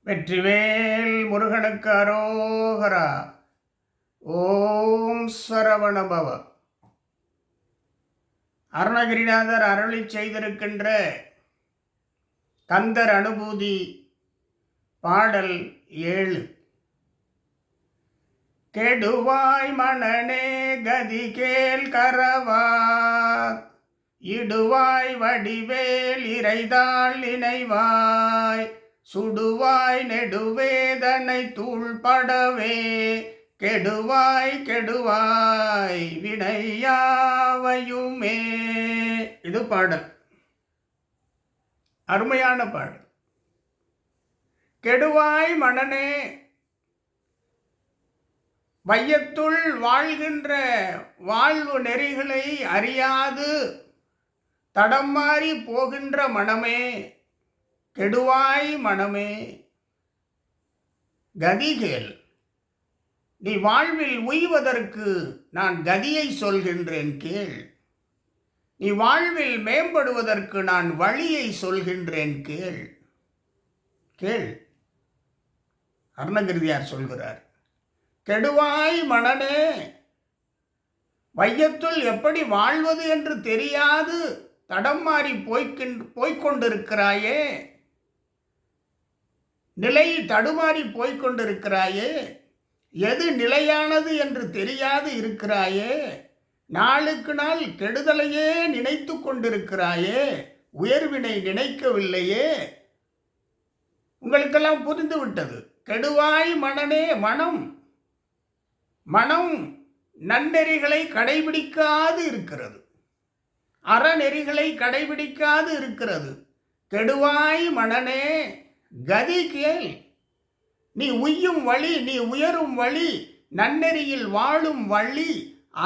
வெற்றிவேல் முருகனுக்கு அரோகரா. ஓம் சரவணபவ. அருணகிரிநாதர் அருளி செய்திருக்கின்ற கந்தர் அனுபூதி பாடல் 7. கெடுவாய் மனனே கதி கேள் கரவார், இடுவாய் வடிவேல் இறைதாள் இணைவாய், சுடுவாய் நெடுவேதனை தூள்படவே, கெடுவாய் கெடுவாய் வினையாவையுமே. இது பாடல், அருமையான பாடல். கெடுவாய் மனனே, வையத்துள் வாழ்கின்ற வாழ்வு நெறிகளை அறியாது தடம் மாறி போகின்ற மனமே, கெடுவாய் மனமே, கதி கேள். நீ வாழ்வில் உய்வதற்கு நான் கதியை சொல்கின்றேன் கேள். நீ வாழ்வில் மேம்படுவதற்கு நான் வழியை சொல்கின்றேன் கேள். கேள். அருணகிரியார் சொல்கிறார், கெடுவாய் மனனே, வையத்துள் எப்படி வாழ்வது என்று தெரியாது தடம் மாறி போய்கொண்டிருக்கிறாயே, நிலை தடுமாறி போய்கொண்டிருக்கிறாயே, எது நிலையானது என்று தெரியாது இருக்கிறாயே, நாளுக்கு நாள் கெடுதலையே நினைத்து கொண்டிருக்கிறாயே, உயர்வினை நினைக்கவில்லையே. உங்களுக்கெல்லாம் புரிந்து விட்டது. கெடுவாய் மனனே, மனம் மனம் நன்னெறிகளை கடைபிடிக்காது இருக்கிறது, அறநெறிகளை கடைபிடிக்காது இருக்கிறது. கெடுவாய் மனனே, கதி கேள். நீ உய்யும் வழி, நீ உயரும் வழி, நன்னெறியில் வாழும் வழி,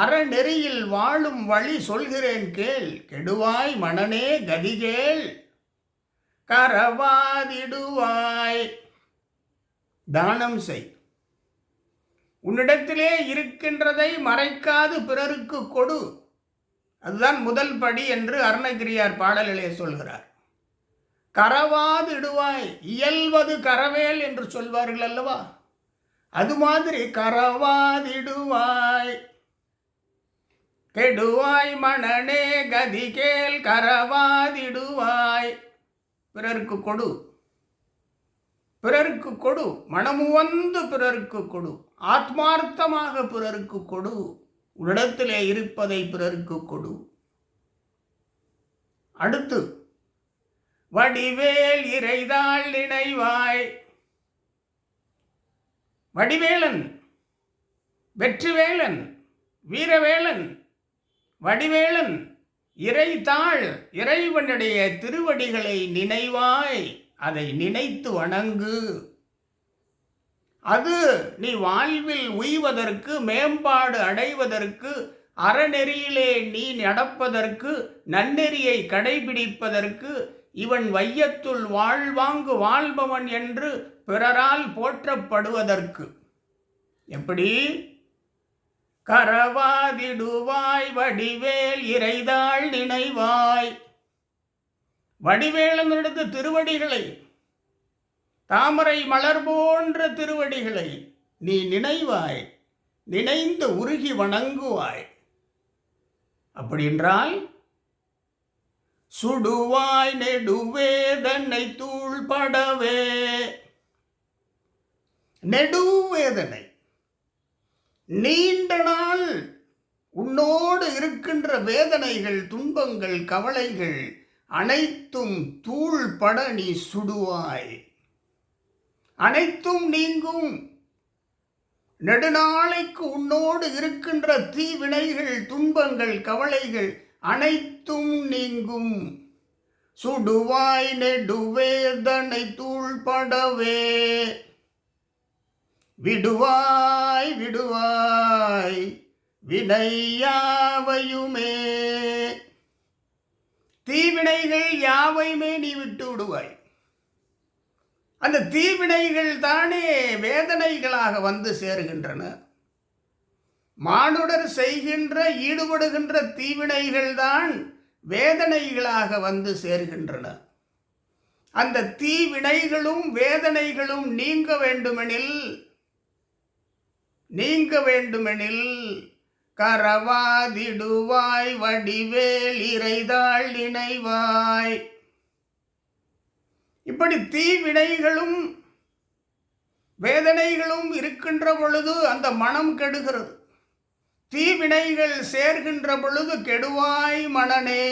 அறநெறியில் வாழும் வழி சொல்கிறேன் கேள். கெடுவாய் மனனே, கதி கேள். கரவாதிடுவாய், தானம் செய். உன்னிடத்திலே இருக்கின்றதை மறைக்காது பிறருக்கு கொடு. அதுதான் முதல் படி என்று அருணகிரியார் பாடலிலே சொல்கிறார். கரவாதிடுவாய், இயல்வது கரவேல் என்று சொல்வார்கள் அல்லவா, அது மாதிரி கரவாதிடுவாய். கெடுவாய் மனனே கதி கேள், கரவாதிடுவாய். பிறருக்கு கொடு, பிறருக்கு கொடு, மனமுவந்து பிறருக்கு கொடு, ஆத்மார்த்தமாக பிறருக்கு கொடு. உன்னிடத்திலே இருப்பதை பிறருக்கு கொடு. அடுத்து, வடிவேல் இறைதாள் இணைவாய். வடிவேலன், வெற்றிவேலன், வீரவேலன், வடிவேலன் இறைதாள், இறைவனுடைய திருவடிகளை நினைவாய். அதை நினைத்து வணங்கு. அது நீ வாழ்வில் உய்வதற்கு, மேம்பாடு அடைவதற்கு, அறநெறியிலே நீ நடப்பதற்கு, நன்னெறியை கடைபிடிப்பதற்கு, இவன் வையத்துள் வாழ்வாங்கு வாழ்பவன் என்று பிறரால் போற்றப்படுவதற்கு. எப்படி? கரவாதிடுவாய் வடிவேல் இறைதாள் நினைவாய். வடிவேலனுடைய திருவடிகளை, தாமரை மலர் போன்ற திருவடிகளை நீ நினைவாய், நினைந்து உருகி வணங்குவாய். அப்படி என்றால் சுடுவாய் நெடுவேதனை தூள்படவே. நெடுவேதனை, நீண்ட நாள் உன்னோடு இருக்கின்ற வேதனைகள், துன்பங்கள், கவலைகள் அனைத்தும் தூள்பட நீ சுடுவாய். அனைத்தும் நீங்கும். நெடுநாளைக்கு உன்னோடு இருக்கின்ற தீவினைகள், துன்பங்கள், கவலைகள் அனைத்தும் நீங்கும். சுடுவாய் நெடுவேதனை தூள்படவே, விடுவாய் விடுவாய் வினையாவையுமே. தீவினைகள் யாவையுமே நீ விட்டு விடுவாய். அந்த தீவினைகள் தானே வேதனைகளாக வந்து சேருகின்றன. மானுடர் செய்கின்ற, ஈடுபடுகின்ற தீவினைகள் தான் வேதனைகளாக வந்து சேர்கின்றன. அந்த தீவினைகளும் வேதனைகளும் நீங்க வேண்டுமெனில் கரவாதிடுவாய் வடிவேல் இறைதாள் நினைவாய். இப்படி தீவினைகளும் வேதனைகளும் இருக்கின்ற பொழுது அந்த மனம் கெடுகிறது. தீவினைகள் சேர்கின்ற பொழுது கெடுவாய் மனனே.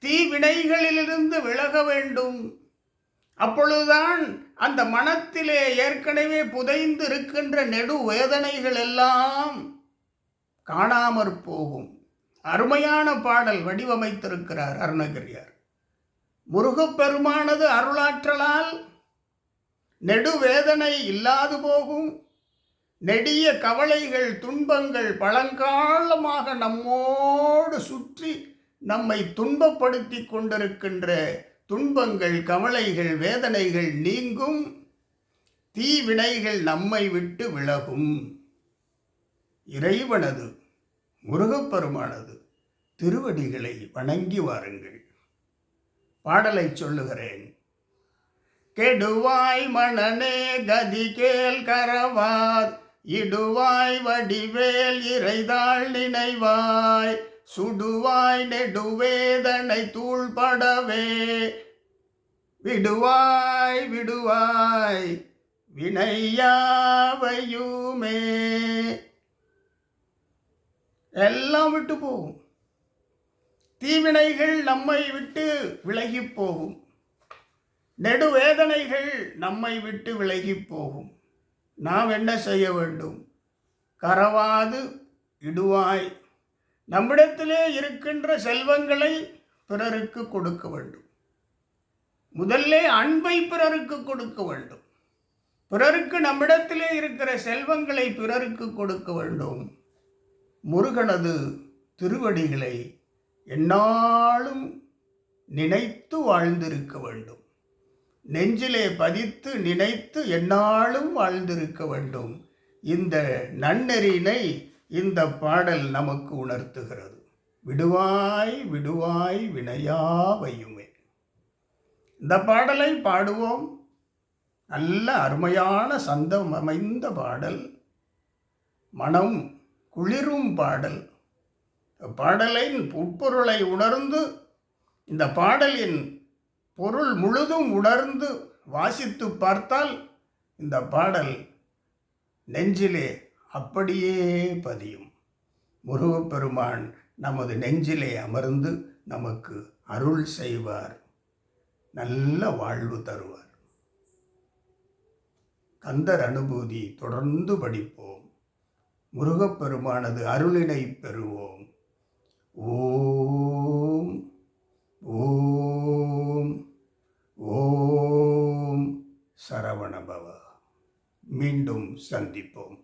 தீவினைகளிலிருந்து விலக வேண்டும். அப்பொழுதுதான் அந்த மனத்திலே ஏற்கனவே புதைந்து இருக்கின்ற நெடு வேதனைகள் எல்லாம் காணாமற் போகும். அருமையான பாடல் வடிவமைத்திருக்கிறார் அருணகிரியார். முருகப்பெருமானது அருளாற்றலால் நெடுவேதனை இல்லாது போகும். நெடிய கவலைகள் துன்பங்கள் பழங்காலமாக நம்மோடு சுற்றி நம்மை துன்பப்படுத்தி கொண்டிருக்கின்ற துன்பங்கள் கவலைகள் வேதனைகள் நீங்கும். தீவினைகள் நம்மை விட்டு விலகும். இறைவனது முருகப்பெருமானது திருவடிகளை வணங்கி வாருங்கள். பாடலை சொல்லுகிறேன். கெடுவாய் மனனே கதி கேள் கரவார் இடுவாய் வடிவேல் இறைதாள் நினைவாய் சுடுவாய் நெடுவேதனை தூள்படவே விடுவாய் விடுவாய் வினையாவையுமே. எல்லாம் விட்டு போகும். தீவினைகள் நம்மை விட்டு விலகி போகும். நெடுவேதனைகள் நம்மை விட்டு விலகி போகும். நாம் என்ன செய்ய வேண்டும்? கரவாது இடுவாய். நம்மிடத்திலே இருக்கின்ற செல்வங்களை பிறருக்கு கொடுக்க வேண்டும். முதல்ல அன்பை பிறருக்கு கொடுக்க வேண்டும். பிறருக்கு நம்மிடத்திலே இருக்கிற செல்வங்களை பிறருக்கு கொடுக்க வேண்டும். முருகனது திருவடிகளை எந்நாளும் நினைத்து வாழ்ந்திருக்க வேண்டும். நெஞ்சிலே பதித்து நினைத்து எந்நாளும் வாழ்ந்திருக்க வேண்டும். இந்த நன்னெறினை இந்த பாடல் நமக்கு உணர்த்துகிறது. விடுவாய் விடுவாய் வினையாவையுமே. இந்த பாடலை பாடுவோம். நல்ல அருமையான சந்தம் அமைந்த பாடல், மனம் குளிரும் பாடல். பாடலின் உட்பொருளை உணர்ந்து இந்த பாடலின் பொருள் முழுதும் உணர்ந்து வாசித்து பார்த்தால் இந்த பாடல் நெஞ்சிலே அப்படியே பதியும். முருகப்பெருமான் நமது நெஞ்சிலே அமர்ந்து நமக்கு அருள் செய்வார், நல்ல வாழ்வு தருவார். கந்தர் அனுபூதி தொடர்ந்து படிப்போம். முருகப்பெருமானது அருளினை பெறுவோம். ஓம் ஓம் ஓம் சரவணபவ. மீண்டும் சந்திப்போம்.